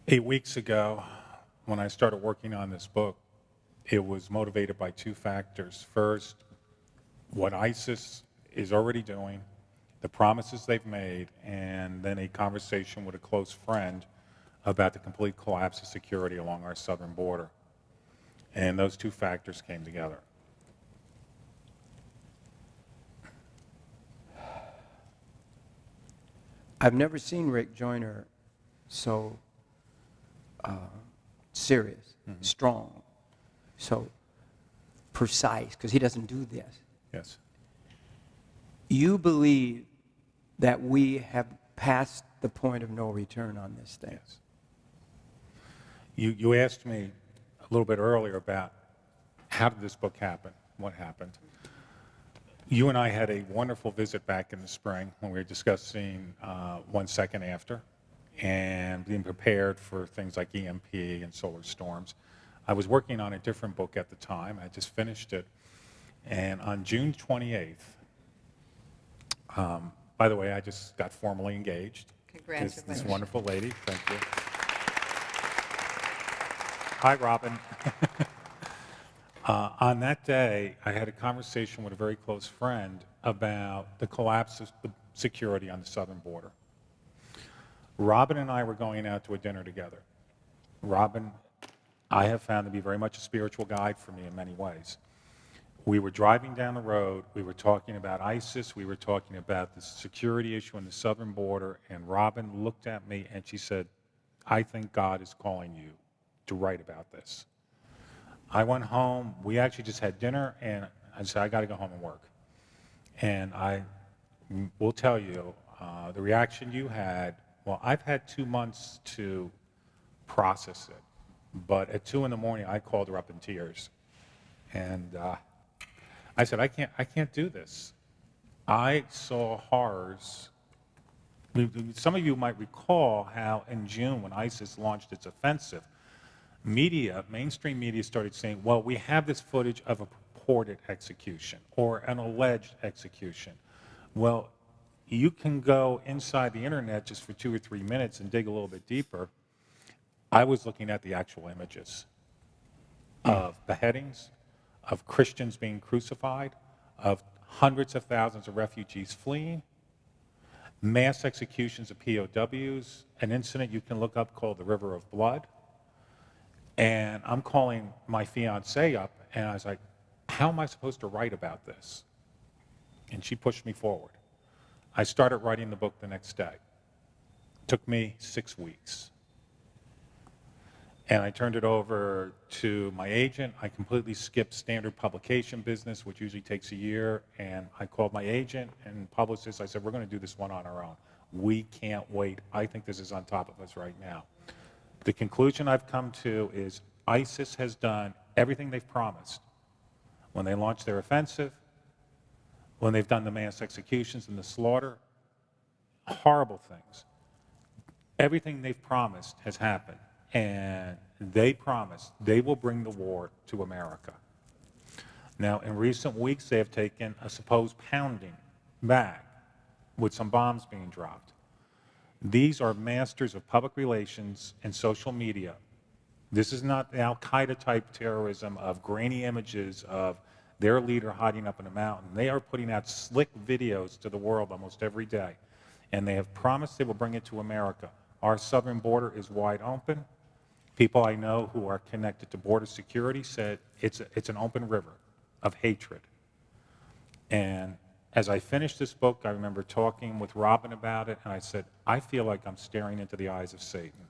8 weeks ago, when I started working on this book, it was motivated by two factors. First, what ISIS is already doing, the promises they've made, and then a conversation with a close friend about the complete collapse of security along our southern border. And those two factors came together. I've never seen Rick Joyner so serious, strong, so precise, because he doesn't do this. Yes. You believe that we have passed the point of no return on this thing? Yes. You asked me a little bit earlier about how did this book happen, what happened. You and I had a wonderful visit back in the spring when we were discussing 1 second after and being prepared for things like EMP and solar storms. I was working on a different book at the time. I just finished it. And on June 28th, by the way, I just got formally engaged. Congratulations. This wonderful lady. Thank you. Hi, Robin. On that day, I had a conversation with a very close friend about the collapse of the security on the southern border. Robin and I were going out to a dinner together. Robin, I have found to be very much a spiritual guide for me in many ways. We were driving down the road, we were talking about ISIS, we were talking about the security issue on the southern border, and Robin looked at me and she said, I think God is calling you to write about this. I went home, we actually just had dinner, and I said, I got to go home and work. And I will tell you, the reaction you had, well, I've had 2 months to process it, but at 2 in the morning, I called her up in tears. And I said, I can't do this. I saw horrors. Some of you might recall how in June, when ISIS launched its offensive, mainstream media started saying, well, we have this footage of a purported execution or an alleged execution. Well, you can go inside the internet just for 2 or 3 minutes and dig a little bit deeper. I was looking at the actual images of beheadings, of Christians being crucified, of hundreds of thousands of refugees fleeing, mass executions of POWs, an incident you can look up called the River of Blood. And I'm calling my fiance up, and I was like, how am I supposed to write about this? And she pushed me forward. I started writing the book the next day. It took me 6 weeks. And I turned it over to my agent. I completely skipped standard publication business, which usually takes a year. And I called my agent and publicist. I said, we're going to do this one on our own. We can't wait. I think this is on top of us right now. The conclusion I've come to is ISIS has done everything they've promised. When they launched their offensive, when they've done the mass executions and the slaughter, horrible things. Everything they've promised has happened. And they promise they will bring the war to America. Now, in recent weeks, they have taken a supposed pounding back with some bombs being dropped. These are masters of public relations and social media. This is not the Al-Qaeda type terrorism of grainy images of their leader hiding up in a mountain. They are putting out slick videos to the world almost every day. And they have promised they will bring it to America. Our southern border is wide open. People I know who are connected to border security said it's an open river of hatred. And as I finished this book, I remember talking with Robin about it, and I said, I feel like I'm staring into the eyes of Satan.